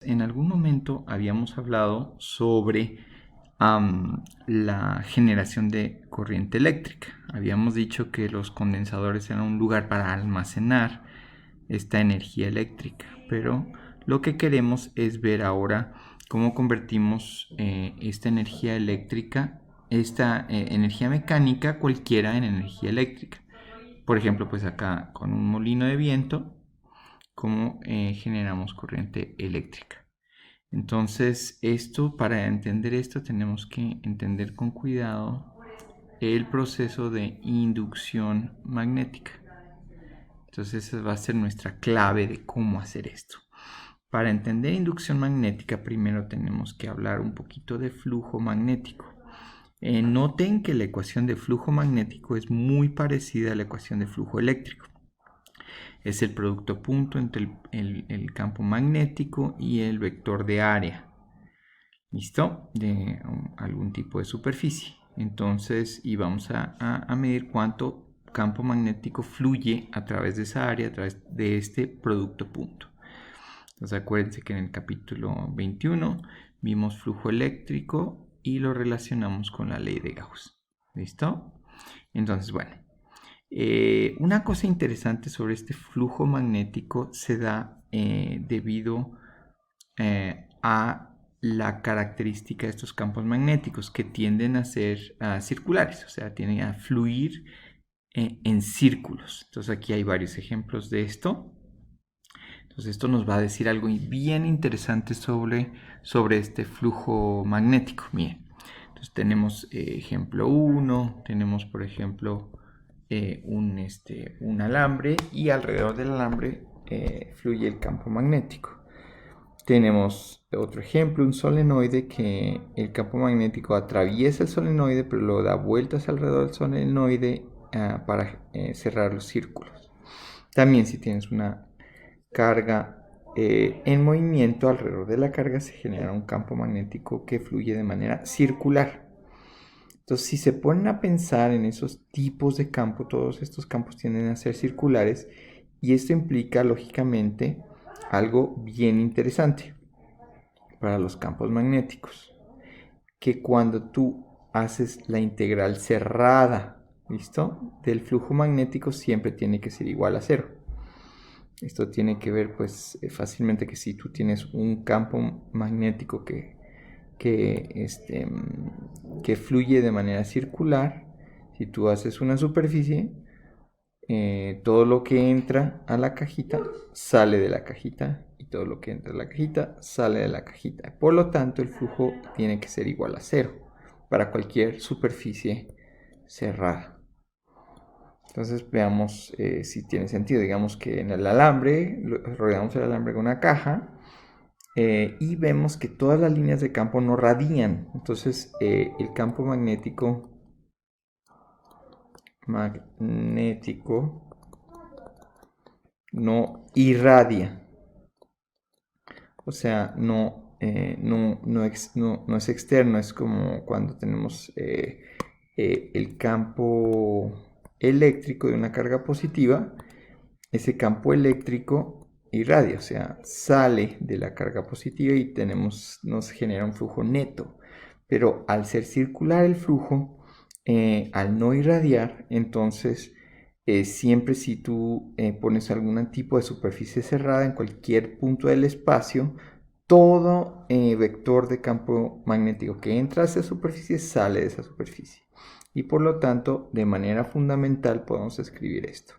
En algún momento habíamos hablado sobre la generación de corriente eléctrica. Habíamos dicho que los condensadores eran un lugar para almacenar esta energía eléctrica, pero lo que queremos es ver ahora cómo convertimos esta energía eléctrica, esta energía mecánica cualquiera en energía eléctrica. Por ejemplo, pues acá con un molino de viento, cómo generamos corriente eléctrica. Entonces, para entender esto tenemos que entender con cuidado el proceso de inducción magnética. Entonces, esa va a ser nuestra clave de cómo hacer esto. Para entender inducción magnética, primero tenemos que hablar un poquito de flujo magnético. Noten que la ecuación de flujo magnético es muy parecida a la ecuación de flujo eléctrico. Es el producto punto entre el campo magnético y el vector de área. ¿Listo? De algún tipo de superficie. Entonces, y vamos a medir cuánto campo magnético fluye a través de esa área, a través de este producto punto. Entonces, acuérdense que en el capítulo 21 vimos flujo eléctrico y lo relacionamos con la ley de Gauss. ¿Listo? Entonces, bueno. Una cosa interesante sobre este flujo magnético se da debido a la característica de estos campos magnéticos que tienden a ser circulares, o sea, tienden a fluir en círculos. Entonces aquí hay varios ejemplos de esto. Entonces esto nos va a decir algo bien interesante sobre este flujo magnético. Miren, entonces tenemos ejemplo 1, tenemos por ejemplo un alambre y alrededor del alambre fluye el campo magnético. Tenemos otro ejemplo, un solenoide que el campo magnético atraviesa el solenoide pero luego da vueltas alrededor del solenoide para cerrar los círculos. También si tienes una carga en movimiento, alrededor de la carga se genera un campo magnético que fluye de manera circular. Entonces, si se ponen a pensar en esos tipos de campo, todos estos campos tienden a ser circulares y esto implica lógicamente algo bien interesante para los campos magnéticos, que cuando tú haces la integral cerrada, ¿listo? Del flujo magnético siempre tiene que ser igual a cero. Esto tiene que ver pues fácilmente que si tú tienes un campo magnético que fluye de manera circular, si tú haces una superficie, todo lo que entra a la cajita sale de la cajita y todo lo que entra a la cajita sale de la cajita. Por lo tanto, el flujo tiene que ser igual a cero para cualquier superficie cerrada. Entonces veamos si tiene sentido. Digamos que en el alambre, rodeamos el alambre con una caja y vemos que todas las líneas de campo no radian. Entonces el campo magnético no irradia. O sea, no es externo. Es como cuando tenemos el campo eléctrico de una carga positiva. Ese campo eléctrico irradia, o sea, sale de la carga positiva y nos genera un flujo neto. Pero al ser circular el flujo, al no irradiar, entonces siempre si tú pones algún tipo de superficie cerrada en cualquier punto del espacio, todo vector de campo magnético que entra a esa superficie sale de esa superficie. Y por lo tanto, de manera fundamental podemos escribir esto,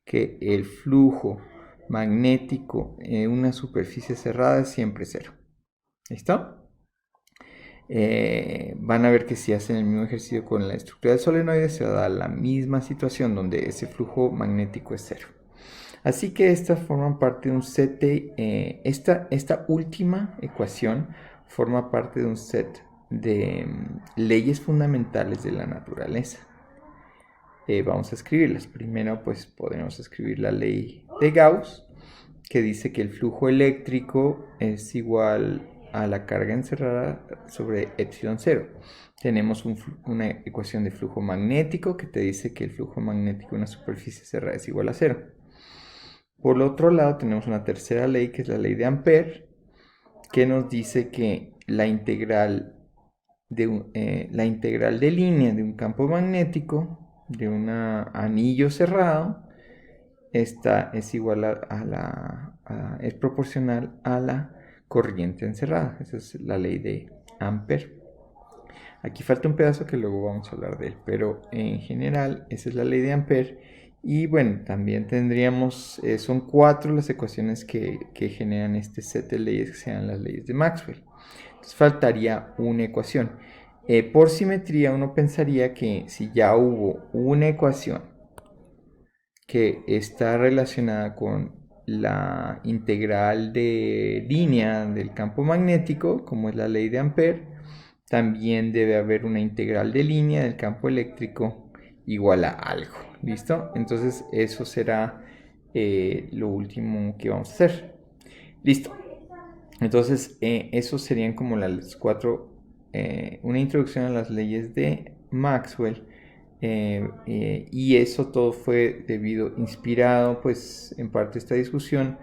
que el flujo magnético en una superficie cerrada es siempre cero. ¿Listo? Van a ver que si hacen el mismo ejercicio con la estructura del solenoide se da la misma situación donde ese flujo magnético es cero. Así que estas forman parte de un set de... esta última ecuación forma parte de un set de leyes fundamentales de la naturaleza. Vamos a escribirlas. Primero pues podemos escribir la ley de Gauss, que dice que el flujo eléctrico es igual a la carga encerrada sobre epsilon 0. Tenemos una ecuación de flujo magnético que te dice que el flujo magnético en una superficie cerrada es igual a 0. Por el otro lado tenemos una tercera ley que es la ley de Ampère, que nos dice que la integral de línea de un campo magnético de un anillo cerrado es igual es proporcional a la corriente encerrada. Esa es la ley de Ampère. Aquí falta un pedazo que luego vamos a hablar de él, pero en general esa es la ley de Ampère. Y bueno, también tendríamos, son 4 las ecuaciones que generan este set de leyes que se llaman las leyes de Maxwell. Entonces faltaría una ecuación. Por simetría uno pensaría que si ya hubo una ecuación que está relacionada con la integral de línea del campo magnético, como es la ley de Ampère, también debe haber una integral de línea del campo eléctrico igual a algo. ¿Listo? Entonces eso será lo último que vamos a hacer. Listo. Entonces eso serían como las 4, una introducción a las leyes de Maxwell. Y eso todo fue inspirado, pues en parte esta discusión,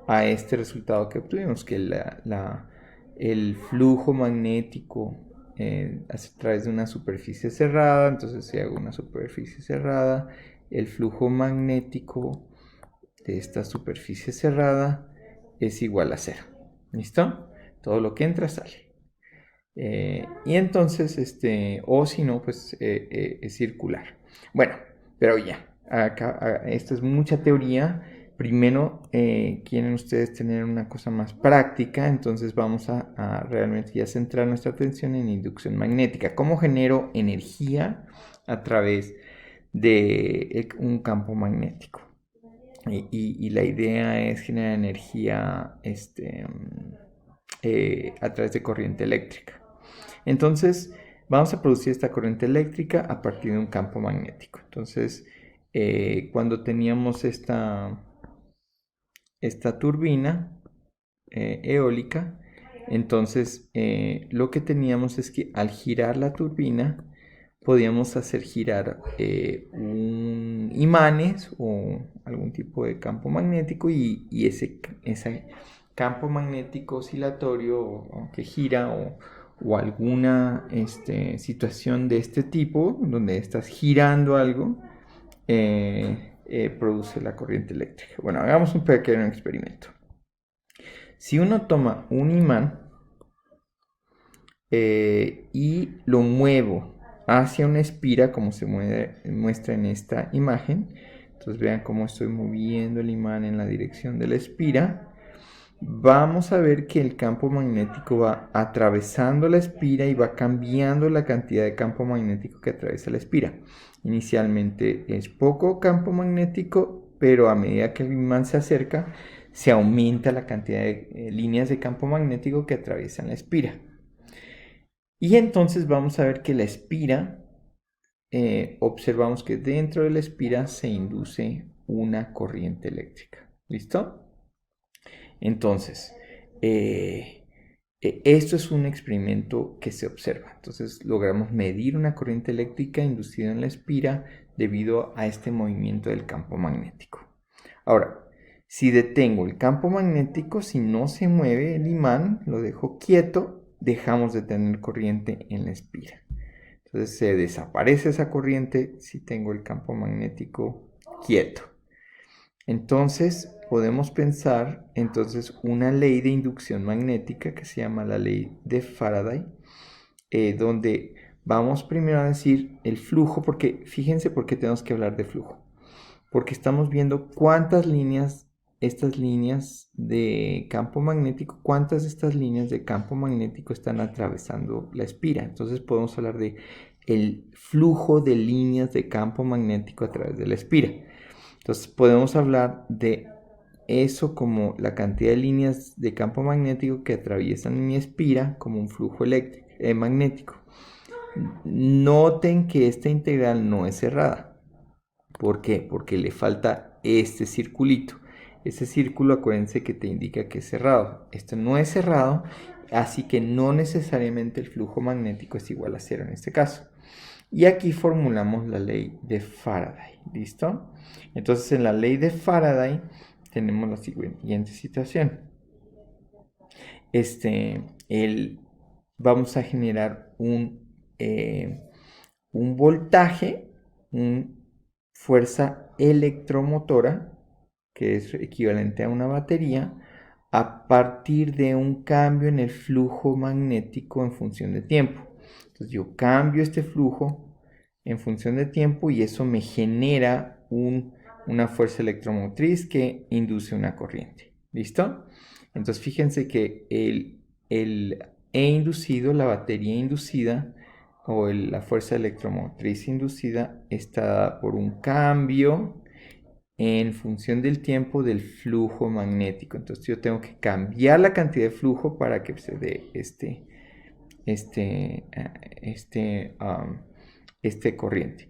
a este resultado que obtuvimos, que el flujo magnético a través de una superficie cerrada. Entonces si hago una superficie cerrada, el flujo magnético de esta superficie cerrada es igual a 0. ¿Listo? Todo lo que entra sale. Y entonces, o si no, pues es circular. Bueno, pero ya, acá, esto es mucha teoría. Primero, quieren ustedes tener una cosa más práctica, entonces vamos a realmente ya centrar nuestra atención en inducción magnética. ¿Cómo genero energía a través de un campo magnético? Y la idea es generar energía a través de corriente eléctrica. Entonces, vamos a producir esta corriente eléctrica a partir de un campo magnético. Entonces, cuando teníamos esta turbina eólica, entonces lo que teníamos es que al girar la turbina, podíamos hacer girar imanes o algún tipo de campo magnético, y ese campo magnético oscilatorio que gira o alguna situación de este tipo, donde estás girando algo, produce la corriente eléctrica. Bueno, hagamos un pequeño experimento. Si uno toma un imán y lo muevo hacia una espira, como se muestra en esta imagen, entonces vean cómo estoy moviendo el imán en la dirección de la espira, vamos a ver que el campo magnético va atravesando la espira y va cambiando la cantidad de campo magnético que atraviesa la espira. Inicialmente es poco campo magnético, pero a medida que el imán se acerca, se aumenta la cantidad de líneas de campo magnético que atraviesan la espira. Y entonces vamos a ver que la espira, observamos que dentro de la espira se induce una corriente eléctrica. ¿Listo? Entonces, esto es un experimento que se observa. Entonces logramos medir una corriente eléctrica inducida en la espira debido a este movimiento del campo magnético. Ahora, si detengo el campo magnético, si no se mueve el imán, lo dejo quieto, dejamos de tener corriente en la espira. Entonces se desaparece esa corriente si tengo el campo magnético quieto. Entonces podemos pensar una ley de inducción magnética que se llama la ley de Faraday, donde vamos primero a decir el flujo, porque fíjense por qué tenemos que hablar de flujo. Porque estamos viendo cuántas líneas, estas líneas de campo magnético, cuántas de estas líneas de campo magnético están atravesando la espira. Entonces podemos hablar de el flujo de líneas de campo magnético a través de la espira. Entonces podemos hablar de eso como la cantidad de líneas de campo magnético que atraviesan mi espira como un flujo magnético. Noten que esta integral no es cerrada. ¿Por qué? Porque le falta este circulito. Ese círculo, acuérdense que te indica que es cerrado. Esto no es cerrado, así que no necesariamente el flujo magnético es igual a 0 en este caso. Y aquí formulamos la ley de Faraday. ¿Listo? Entonces en la ley de Faraday tenemos la siguiente situación. vamos a generar un voltaje, una fuerza electromotora, que es equivalente a una batería, a partir de un cambio en el flujo magnético en función de tiempo. Entonces yo cambio este flujo en función de tiempo y eso me genera una fuerza electromotriz que induce una corriente. ¿Listo? Entonces fíjense que el E inducido, la batería inducida o la fuerza electromotriz inducida está dada por un cambio en función del tiempo del flujo magnético. Entonces yo tengo que cambiar la cantidad de flujo para que se dé este corriente.